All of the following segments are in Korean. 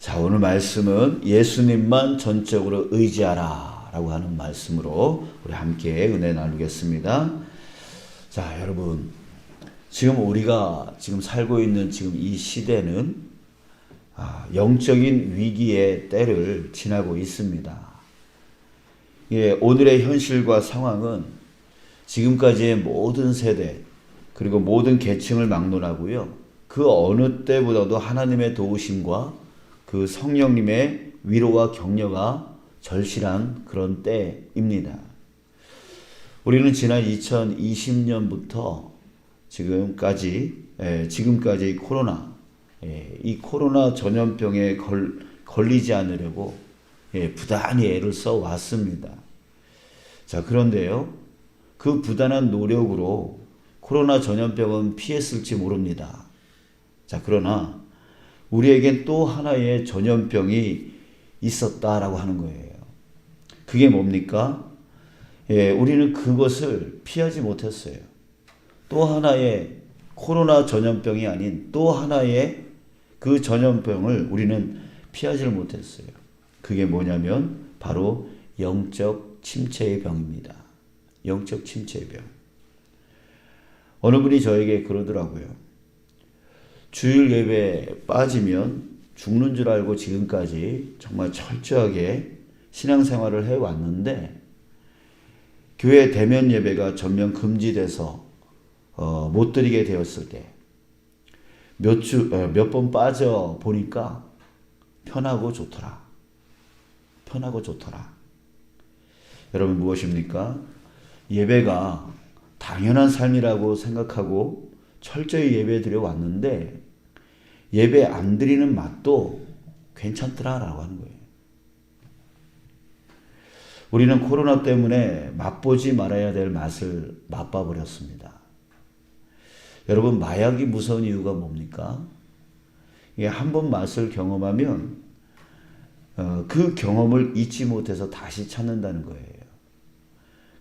자, 오늘 말씀은 예수님만 전적으로 의지하라 라고 하는 말씀으로 우리 함께 은혜 나누겠습니다. 자, 여러분, 지금 우리가 지금 살고 있는 지금 이 시대는 영적인 위기의 때를 지나고 있습니다. 오늘의 현실과 상황은 지금까지의 모든 세대 그리고 모든 계층을 막론하고요. 그 어느 때보다도 하나님의 도우심과 그 성령님의 위로와 격려가 절실한 그런 때입니다. 우리는 지난 2020년부터 지금까지 이 코로나 전염병에 걸리지 않으려고 부단히 애를 써 왔습니다. 자, 그런데요, 그 부단한 노력으로 코로나 전염병은 피했을지 모릅니다. 자, 그러나 우리에겐 또 하나의 전염병이 있었다라고 하는 거예요. 그게 뭡니까? 우리는 그것을 피하지 못했어요. 또 하나의 코로나 전염병이 아닌 또 하나의 그 전염병을 우리는 피하지를 못했어요. 그게 뭐냐면 바로 영적 침체의 병입니다. 영적 침체의 병. 어느 분이 저에게 그러더라고요. 주일 예배에 빠지면 죽는 줄 알고 지금까지 정말 철저하게 신앙생활을 해왔는데 교회 대면 예배가 전면 금지돼서 못 드리게 되었을 때 몇 번 빠져 보니까 편하고 좋더라. 편하고 좋더라. 여러분, 무엇입니까? 예배가 당연한 삶이라고 생각하고 철저히 예배 드려 왔는데 예배 안 드리는 맛도 괜찮더라라고 하는 거예요. 우리는 코로나 때문에 맛보지 말아야 될 맛을 맛봐 버렸습니다. 여러분, 마약이 무서운 이유가 뭡니까? 이게 한 번 맛을 경험하면 그 경험을 잊지 못해서 다시 찾는다는 거예요.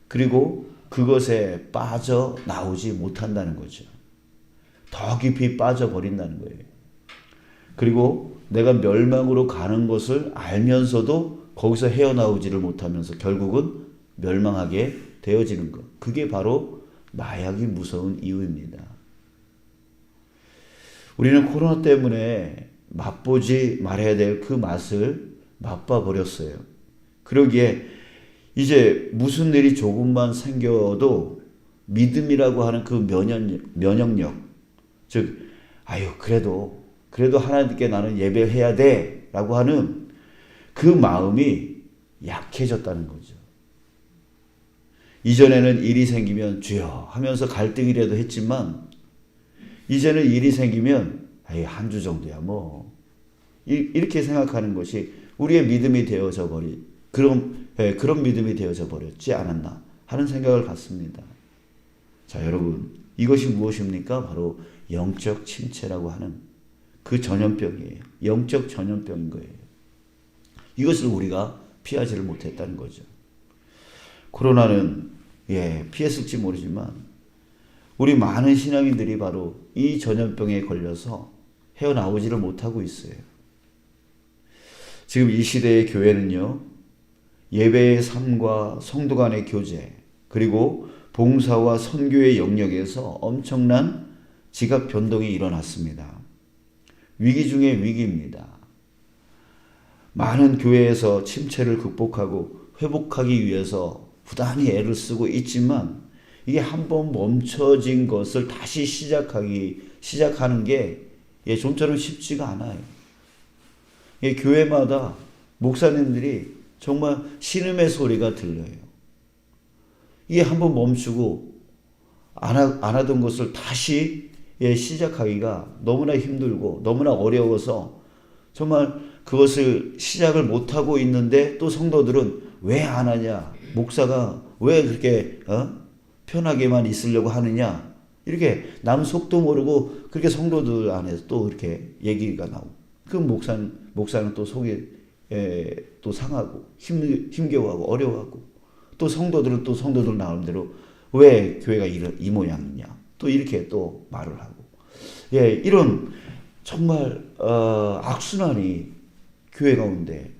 그리고 그것에 빠져 나오지 못한다는 거죠. 더 깊이 빠져버린다는 거예요. 그리고 내가 멸망으로 가는 것을 알면서도 거기서 헤어나오지를 못하면서 결국은 멸망하게 되어지는 것. 그게 바로 마약이 무서운 이유입니다. 우리는 코로나 때문에 맛보지 말아야 될 그 맛을 맛봐 버렸어요. 그러기에 이제 무슨 일이 조금만 생겨도 믿음이라고 하는 그 면역력, 즉, 그래도 하나님께 나는 예배해야 돼 라고 하는 그 마음이 약해졌다는 거죠. 이전에는 일이 생기면 주여 하면서 갈등이라도 했지만 이제는 일이 생기면 한 주 정도야 뭐 이렇게 생각하는 것이 우리의 믿음이 되어져 그런 믿음이 되어져 버렸지 않았나 하는 생각을 갖습니다. 자, 여러분, 이것이 무엇입니까? 바로 영적 침체라고 하는 그 전염병이에요. 영적 전염병인 거예요. 이것을 우리가 피하지를 못했다는 거죠. 코로나는 피했을지 모르지만 우리 많은 신앙인들이 바로 이 전염병에 걸려서 헤어나오지를 못하고 있어요. 지금 이 시대의 교회는요, 예배의 삶과 성도 간의 교제, 그리고 봉사와 선교의 영역에서 엄청난 지각 변동이 일어났습니다. 위기 중에 위기입니다. 많은 교회에서 침체를 극복하고 회복하기 위해서 부단히 애를 쓰고 있지만 이게 한번 멈춰진 것을 다시 시작하는 게 좀처럼 쉽지가 않아요. 교회마다 목사님들이 정말 신음의 소리가 들려요. 이게 한번 멈추고 안 하던 것을 다시 시작하기가 너무나 힘들고 너무나 어려워서 정말 그것을 시작을 못하고 있는데 또 성도들은 왜 안 하냐? 목사가 왜 그렇게 편하게만 있으려고 하느냐? 이렇게 남 속도 모르고 그렇게 성도들 안에서 또 이렇게 얘기가 나오고 그 목사는 또 속이 또 상하고 힘겨워하고 어려워하고 또 성도들은 또 성도들 나름대로 왜 교회가 이 모양이냐? 또 이렇게 또 말을 하고 이런 정말 악순환이 교회 가운데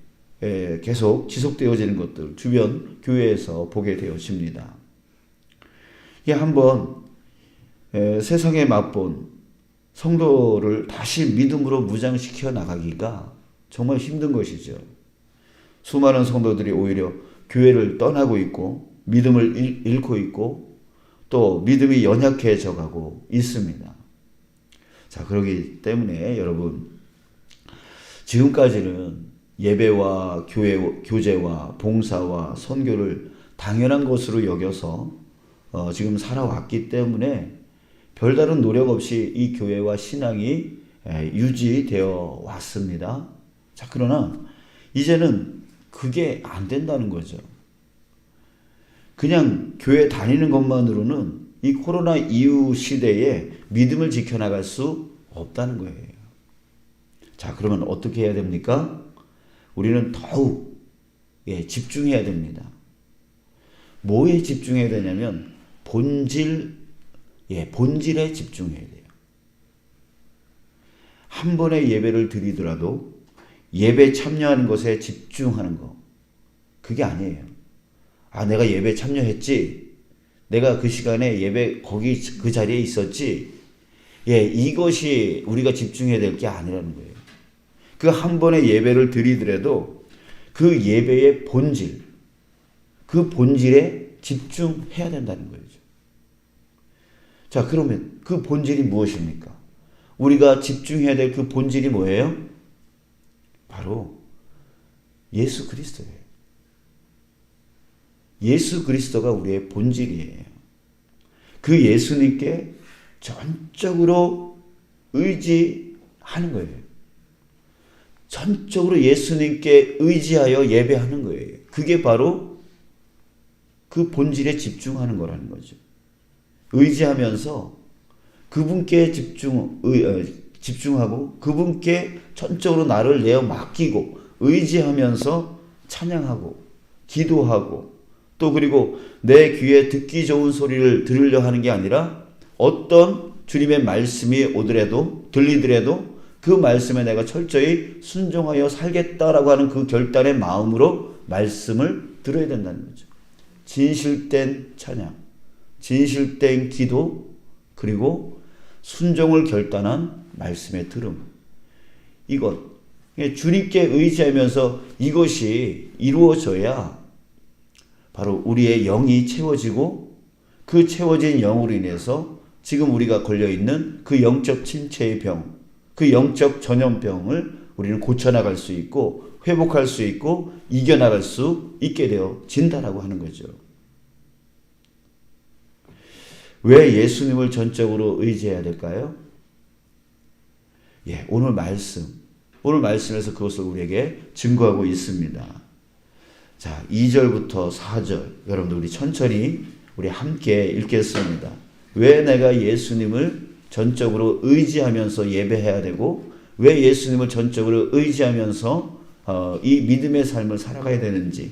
계속 지속되어지는 것들 주변 교회에서 보게 되어집니다. 이게 한번 세상에 맛본 성도를 다시 믿음으로 무장시켜 나가기가 정말 힘든 것이죠. 수많은 성도들이 오히려 교회를 떠나고 있고 믿음을 잃고 있고 또 믿음이 연약해져 가고 있습니다. 자, 그렇기 때문에 여러분, 지금까지는 예배와 교제와 봉사와 선교를 당연한 것으로 여겨서 지금 살아왔기 때문에 별다른 노력 없이 이 교회와 신앙이 유지되어 왔습니다. 자, 그러나 이제는 그게 안 된다는 거죠. 그냥 교회 다니는 것만으로는 이 코로나 이후 시대에 믿음을 지켜나갈 수 없다는 거예요. 자, 그러면 어떻게 해야 됩니까? 우리는 더욱 집중해야 됩니다. 뭐에 집중해야 되냐면 본질에 집중해야 돼요. 한 번의 예배를 드리더라도 예배 참여하는 것에 집중하는 거. 그게 아니에요. 아, 내가 예배 참여했지. 내가 그 시간에 예배 거기 그 자리에 있었지. 이것이 우리가 집중해야 될 게 아니라는 거예요. 그 한 번의 예배를 드리더라도 그 예배의 본질, 그 본질에 집중해야 된다는 거죠. 자, 그러면 그 본질이 무엇입니까? 우리가 집중해야 될 그 본질이 뭐예요? 바로 예수 그리스도예요. 예수 그리스도가 우리의 본질이에요. 그 예수님께 전적으로 의지하는 거예요. 전적으로 예수님께 의지하여 예배하는 거예요. 그게 바로 그 본질에 집중하는 거라는 거죠. 의지하면서 그분께 집중하고 그분께 전적으로 나를 내어 맡기고 의지하면서 찬양하고 기도하고 또 그리고 내 귀에 듣기 좋은 소리를 들으려 하는 게 아니라 어떤 주님의 말씀이 오더라도 들리더라도 그 말씀에 내가 철저히 순종하여 살겠다라고 하는 그 결단의 마음으로 말씀을 들어야 된다는 거죠. 진실된 찬양, 진실된 기도, 그리고 순종을 결단한 말씀의 들음. 이것, 주님께 의지하면서 이것이 이루어져야 바로 우리의 영이 채워지고 그 채워진 영으로 인해서 지금 우리가 걸려있는 그 영적 침체의 병, 그 영적 전염병을 우리는 고쳐나갈 수 있고 회복할 수 있고 이겨나갈 수 있게 되어진다라고 하는 거죠. 왜 예수님을 전적으로 의지해야 될까요? 오늘 말씀에서 그것을 우리에게 증거하고 있습니다. 자, 2절부터 4절 여러분들 우리 천천히 우리 함께 읽겠습니다. 왜 내가 예수님을 전적으로 의지하면서 예배해야 되고 왜 예수님을 전적으로 의지하면서 이 믿음의 삶을 살아가야 되는지,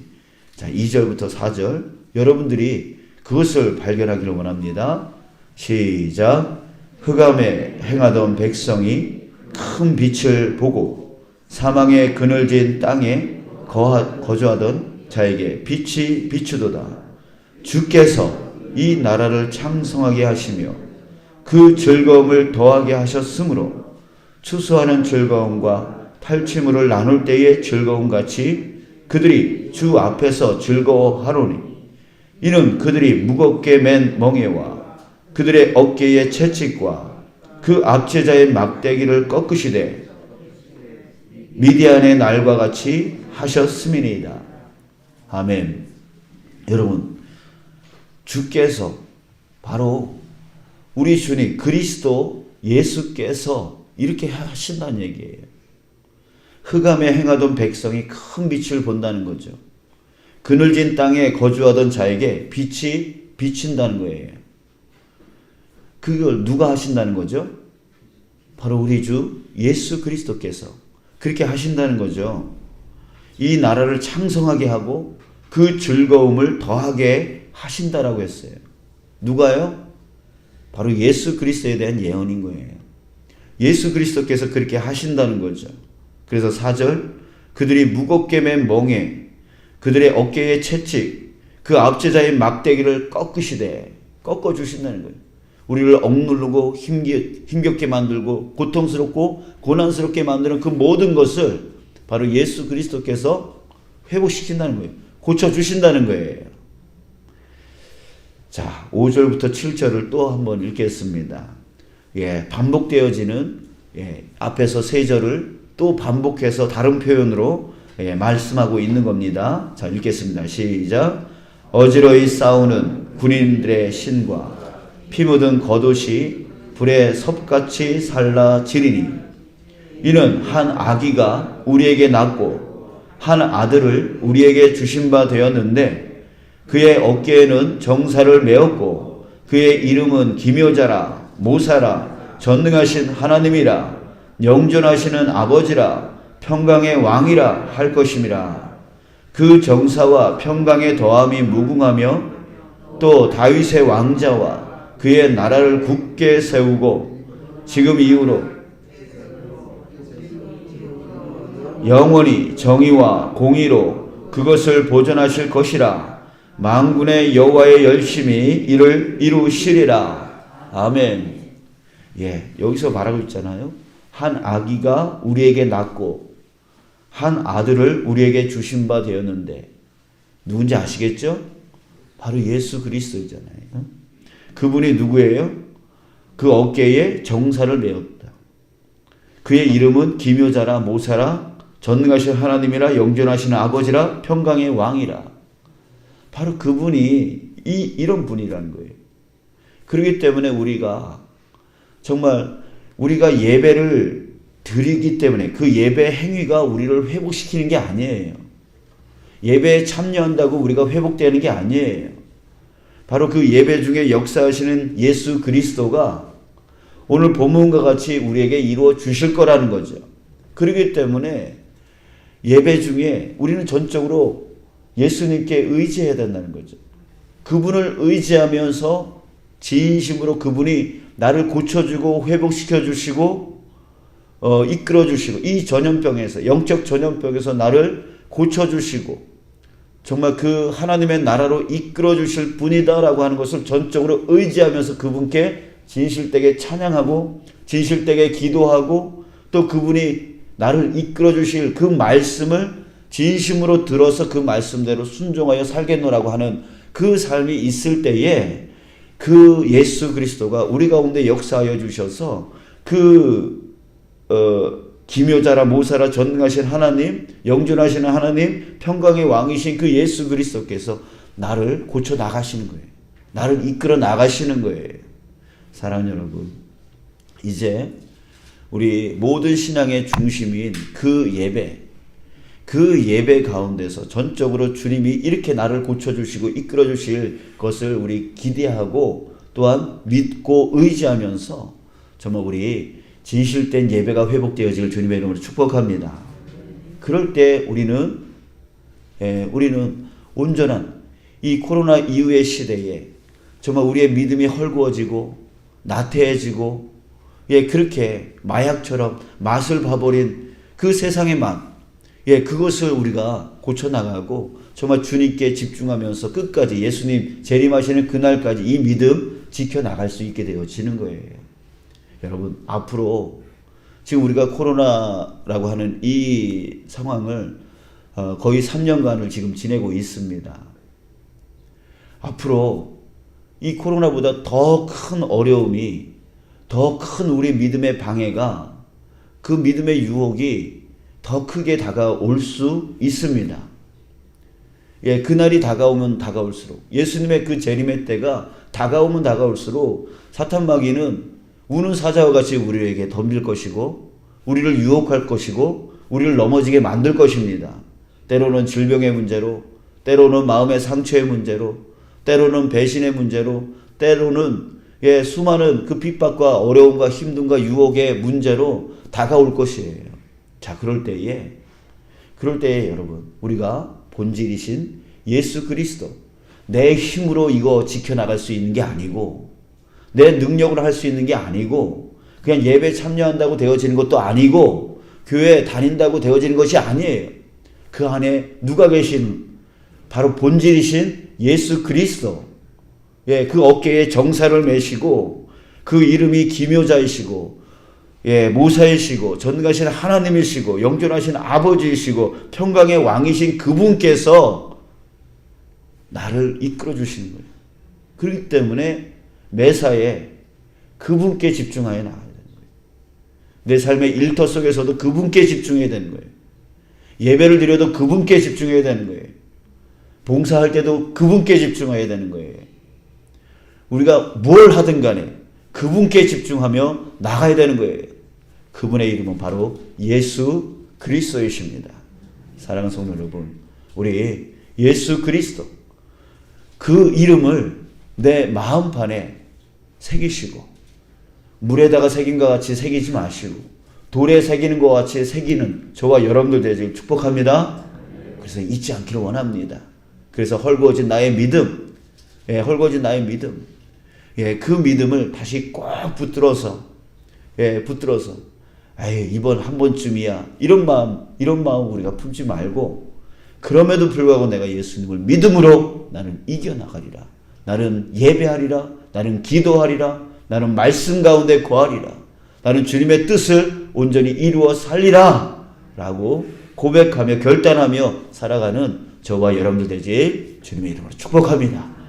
자, 2절부터 4절 여러분들이 그것을 발견하기를 원합니다. 시작. 흑암에 행하던 백성이 큰 빛을 보고 사망의 그늘진 땅에 거주하던 자에게 빛이 비추도다. 주께서 이 나라를 창성하게 하시며 그 즐거움을 더하게 하셨으므로 추수하는 즐거움과 탈취물을 나눌 때의 즐거움같이 그들이 주 앞에서 즐거워하노니 이는 그들이 무겁게 맨 멍에와 그들의 어깨의 채찍과 그 압제자의 막대기를 꺾으시되 미디안의 날과 같이 하셨음이니이다. 아멘. 여러분, 주께서 바로 우리 주님 그리스도 예수께서 이렇게 하신다는 얘기예요. 흑암에 행하던 백성이 큰 빛을 본다는 거죠. 그늘진 땅에 거주하던 자에게 빛이 비친다는 거예요. 그걸 누가 하신다는 거죠? 바로 우리 주 예수 그리스도께서 그렇게 하신다는 거죠. 이 나라를 창성하게 하고 그 즐거움을 더하게 하신다라고 했어요. 누가요? 바로 예수 그리스도에 대한 예언인 거예요. 예수 그리스도께서 그렇게 하신다는 거죠. 그래서 4절 그들이 무겁게 맨 멍에 그들의 어깨에 채찍 그 압제자의 막대기를 꺾어 주신다는 거예요. 우리를 억누르고 힘겹게 만들고 고통스럽고 고난스럽게 만드는 그 모든 것을 바로 예수 그리스도께서 회복시킨다는 거예요. 고쳐주신다는 거예요. 자, 5절부터 7절을 또 한번 읽겠습니다. 반복되어지는 앞에서 3절을 또 반복해서 다른 표현으로 말씀하고 있는 겁니다. 자, 읽겠습니다. 시작. 어지러이 싸우는 군인들의 신과 피 묻은 겉옷이 불에 섭같이 살라지리니 이는 한 아기가 우리에게 낳고 한 아들을 우리에게 주신 바 되었는데 그의 어깨에는 정사를 메었고 그의 이름은 기묘자라 모사라 전능하신 하나님이라 영존하시는 아버지라 평강의 왕이라 할 것임이라. 그 정사와 평강의 더함이 무궁하며 또 다윗의 왕자와 그의 나라를 굳게 세우고 지금 이후로 영원히 정의와 공의로 그것을 보존하실 것이라. 만군의 여호와의 열심히 이를 이루시리라. 아멘. 여기서 말하고 있잖아요. 한 아기가 우리에게 낳고 한 아들을 우리에게 주신 바 되었는데 누군지 아시겠죠? 바로 예수 그리스도잖아요. 그분이 누구예요? 그 어깨에 정사를 메었다. 그의 이름은 기묘자라 모사라 전능하신 하나님이라 영존하시는 아버지라 평강의 왕이라. 바로 그분이 이런 분이라는 거예요. 그렇기 때문에 우리가 정말 우리가 예배를 드리기 때문에 그 예배 행위가 우리를 회복시키는 게 아니에요. 예배에 참여한다고 우리가 회복되는 게 아니에요. 바로 그 예배 중에 역사하시는 예수 그리스도가 오늘 본문과 같이 우리에게 이루어 주실 거라는 거죠. 그렇기 때문에 예배 중에 우리는 전적으로 예수님께 의지해야 된다는 거죠. 그분을 의지하면서 진심으로 그분이 나를 고쳐주고 회복시켜주시고 이끌어주시고 이 전염병에서 영적 전염병에서 나를 고쳐주시고 정말 그 하나님의 나라로 이끌어주실 분이다라고 하는 것을 전적으로 의지하면서 그분께 진실되게 찬양하고 진실되게 기도하고 또 그분이 나를 이끌어주실 그 말씀을 진심으로 들어서 그 말씀대로 순종하여 살겠노라고 하는 그 삶이 있을 때에 그 예수 그리스도가 우리 가운데 역사하여 주셔서 기묘자라 모사라 전능하신 하나님, 영존하시는 하나님, 평강의 왕이신 그 예수 그리스도께서 나를 고쳐 나가시는 거예요. 나를 이끌어 나가시는 거예요. 사랑하는 여러분, 이제 우리 모든 신앙의 중심인 그 예배 가운데서 전적으로 주님이 이렇게 나를 고쳐주시고 이끌어주실 것을 우리 기대하고 또한 믿고 의지하면서 정말 우리 진실된 예배가 회복되어질 주님의 이름으로 축복합니다. 그럴 때 우리는 온전한 이 코로나 이후의 시대에 정말 우리의 믿음이 헐거워지고 나태해지고 그렇게 마약처럼 맛을 봐버린 그 세상의 맛 그것을 우리가 고쳐나가고 정말 주님께 집중하면서 끝까지 예수님 재림하시는 그날까지 이 믿음 지켜나갈 수 있게 되어지는 거예요. 여러분, 앞으로 지금 우리가 코로나라고 하는 이 상황을 거의 3년간을 지금 지내고 있습니다. 앞으로 이 코로나보다 더 큰 어려움이, 더 큰 우리 믿음의 방해가, 그 믿음의 유혹이 더 크게 다가올 수 있습니다. 그날이 다가오면 다가올수록, 예수님의 그 재림의 때가 다가오면 다가올수록 사탄 마귀는 우는 사자와 같이 우리에게 덤빌 것이고 우리를 유혹할 것이고 우리를 넘어지게 만들 것입니다. 때로는 질병의 문제로, 때로는 마음의 상처의 문제로, 때로는 배신의 문제로, 때로는 수많은 그 핍박과 어려움과 힘듦과 유혹의 문제로 다가올 것이에요. 자, 그럴 때에 여러분, 우리가 본질이신 예수 그리스도, 내 힘으로 이거 지켜나갈 수 있는 게 아니고 내 능력으로 할 수 있는 게 아니고 그냥 예배 참여한다고 되어지는 것도 아니고 교회 다닌다고 되어지는 것이 아니에요. 그 안에 누가 계신 바로 본질이신 예수 그리스도. 예, 그 어깨에 정사를 메시고 그 이름이 기묘자이시고 예, 모사이시고 전능하신 하나님이시고 영존하신 아버지이시고 평강의 왕이신 그분께서 나를 이끌어 주시는 거예요. 그렇기 때문에 매사에 그분께 집중하여 나가야 되는 거예요. 내 삶의 일터 속에서도 그분께 집중해야 되는 거예요. 예배를 드려도 그분께 집중해야 되는 거예요. 봉사할 때도 그분께 집중해야 되는 거예요. 우리가 뭘 하든 간에 그분께 집중하며 나가야 되는 거예요. 그분의 이름은 바로 예수 그리스도이십니다. 사랑하는 성도 여러분, 우리 예수 그리스도 그 이름을 내 마음판에 새기시고 물에다가 새긴 것 같이 새기지 마시고 돌에 새기는 것 같이 새기는 저와 여러분들 되시길 축복합니다. 그래서 잊지 않기를 원합니다. 그래서 헐거워진 나의 믿음, 헐거워진 나의 믿음, 그 믿음을 다시 꼭 붙들어서, 이번 한 번쯤이야. 이런 마음 우리가 품지 말고, 그럼에도 불구하고 내가 예수님을 믿음으로 나는 이겨나가리라. 나는 예배하리라. 나는 기도하리라. 나는 말씀 가운데 거하리라. 나는 주님의 뜻을 온전히 이루어 살리라. 라고 고백하며 결단하며 살아가는 저와 여러분들 되지 주님의 이름으로 축복합니다.